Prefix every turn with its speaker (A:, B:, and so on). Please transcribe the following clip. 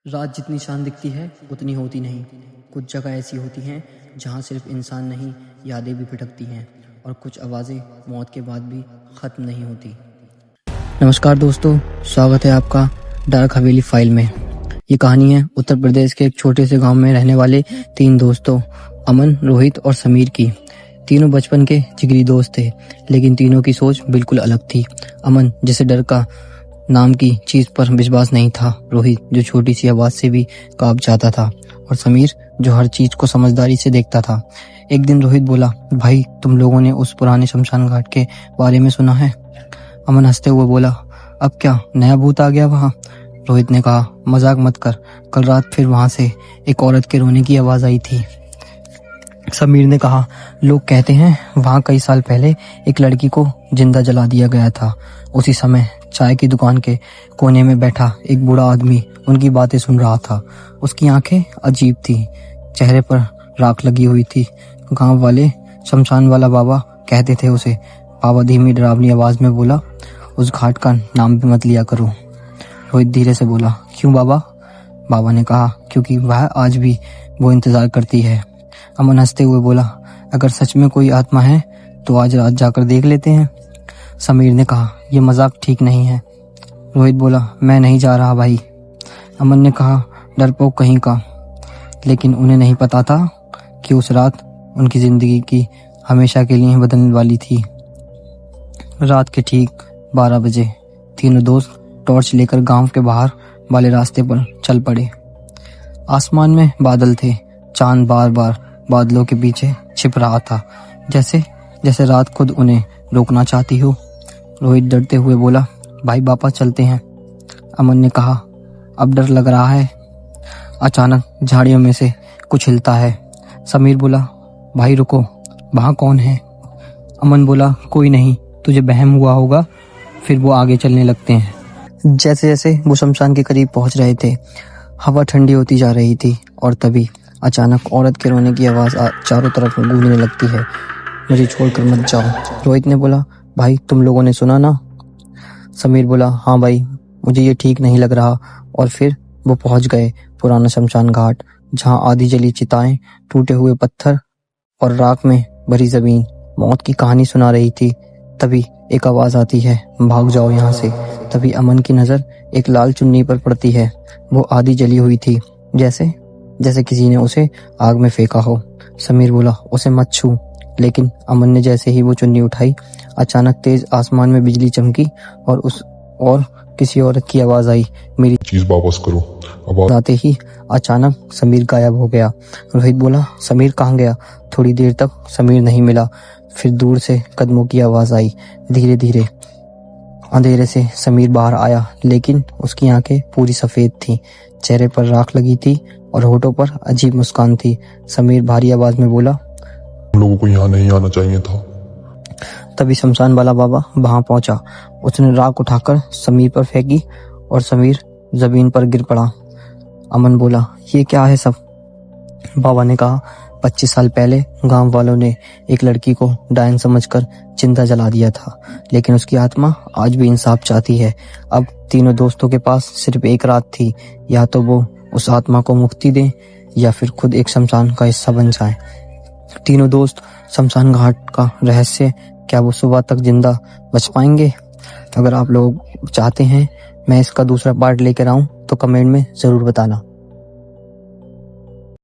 A: रात जितनी शान दिखती है उतनी होती नहीं। कुछ जगह ऐसी होती हैं जहाँ सिर्फ इंसान नहीं, यादें भी भटकती हैं और कुछ आवाज़ें मौत के बाद भी ख़त्म नहीं होती। नमस्कार दोस्तों, स्वागत है आपका डार्क हवेली फाइल में। ये कहानी है उत्तर प्रदेश के एक छोटे से गांव में रहने वाले 3 दोस्तों अमन, रोहित और समीर की। तीनों बचपन के जिगरी दोस्त थे, लेकिन तीनों की सोच बिल्कुल अलग थी। अमन, जिसे डर का नाम की चीज पर विश्वास नहीं था, रोहित जो छोटी सी आवाज से भी कांप जाता था, और समीर जो हर चीज को समझदारी से देखता था। एक दिन रोहित बोला, भाई तुम लोगों ने उस पुराने शमशान घाट के बारे में सुना है? अमन हंसते हुए बोला, अब क्या नया भूत आ गया वहाँ? रोहित ने कहा, मजाक मत कर, कल रात फिर वहां से एक औरत के रोने की आवाज आई थी। समीर ने कहा, लोग कहते हैं वहां कई साल पहले एक लड़की को जिंदा जला दिया गया था। उसी समय चाय की दुकान के कोने में बैठा एक बूढ़ा आदमी उनकी बातें सुन रहा था। उसकी आंखें अजीब थी, चेहरे पर राख लगी हुई थी। गांव वाले शमशान वाला बाबा कहते थे उसे। बाबा धीमी डरावनी आवाज में बोला, उस घाट का नाम भी मत लिया करो। रोहित धीरे से बोला, क्यों बाबा? बाबा ने कहा, क्योंकि वह आज भी वो इंतजार करती है। अमन हंसते हुए बोला, अगर सच में कोई आत्मा है तो आज रात जाकर देख लेते हैं। समीर ने कहा, यह मजाक ठीक नहीं है। रोहित बोला, मैं नहीं जा रहा भाई। अमन ने कहा, डरपोक कहीं का। लेकिन उन्हें नहीं पता था कि उस रात उनकी जिंदगी की हमेशा के लिए बदलने वाली थी। रात के ठीक 12 बजे तीनों दोस्त टॉर्च लेकर गांव के बाहर वाले रास्ते पर चल पड़े। आसमान में बादल थे, चांद बार बार बादलों के पीछे छिप रहा था, जैसे जैसे रात खुद उन्हें रोकना चाहती हो। रोहित डरते हुए बोला, भाई वापस चलते हैं। अमन ने कहा, अब डर लग रहा है। अचानक झाड़ियों में से कुछ हिलता है। समीर बोला, भाई रुको, वहां कौन है? अमन बोला, कोई नहीं, तुझे वहम हुआ होगा। फिर वो आगे चलने लगते हैं। जैसे जैसे वो शमशान के करीब पहुंच रहे थे, हवा ठंडी होती जा रही थी, और तभी अचानक औरत के रोने की आवाज चारों तरफ गूंजने लगती है। मुझे छोड़कर मत जाओ। रोहित ने बोला, भाई तुम लोगों ने सुना ना? समीर बोला, हाँ भाई, मुझे ये ठीक नहीं लग रहा। और फिर वो पहुंच गए पुराना शमशान घाट, जहां आधी जली चिताएं, टूटे हुए पत्थर और राख में भरी जमीन मौत की कहानी सुना रही थी। तभी एक आवाज आती है, भाग जाओ यहाँ से। तभी अमन की नजर एक लाल चुन्नी पर पड़ती है। वो आधी जली हुई थी, जैसे जैसे किसी ने उसे आग में फेंका हो। समीर बोला, उसे मत छू। लेकिन अमन ने जैसे ही वो चुन्नी उठाई, अचानक तेज आसमान में बिजली चमकी और किसी औरत की आवाज आई, मेरी
B: चीज वापस करो। आवाज
A: आते ही अचानक समीर गायब हो गया। रोहित बोला, समीर कहाँ गया? थोड़ी देर तक समीर नहीं मिला। फिर दूर से कदमों की आवाज आई। धीरे धीरे अंधेरे से समीर बाहर आया, लेकिन उसकी आंखें पूरी सफेद थीं, चेहरे पर राख लगी थी और होठों पर अजीब मुस्कान थी। समीर भारी आवाज में बोला,
B: हम लोगों को यहाँ नहीं आना चाहिए था।
A: तभी शमशान वाला बाबा वहां पहुंचा। उसने राख उठाकर समीर पर फेंकी और समीर जमीन पर गिर पड़ा। अमन बोला, ये क्या है सब? बाबा ने कहा, 25 साल पहले गांव वालों ने एक लड़की को डायन समझकर जिंदा जला दिया था, लेकिन उसकी आत्मा आज भी इंसाफ चाहती है। अब तीनों दोस्तों के पास सिर्फ एक रात थी, या तो वो उस आत्मा को मुक्ति दें या फिर खुद एक शमशान का हिस्सा बन जाएं। तीनों दोस्त शमशान घाट का रहस्य, क्या वो सुबह तक जिंदा बच पाएंगे? अगर आप लोग चाहते हैं मैं इसका दूसरा पार्ट लेकर आऊं तो कमेंट में जरूर बताना।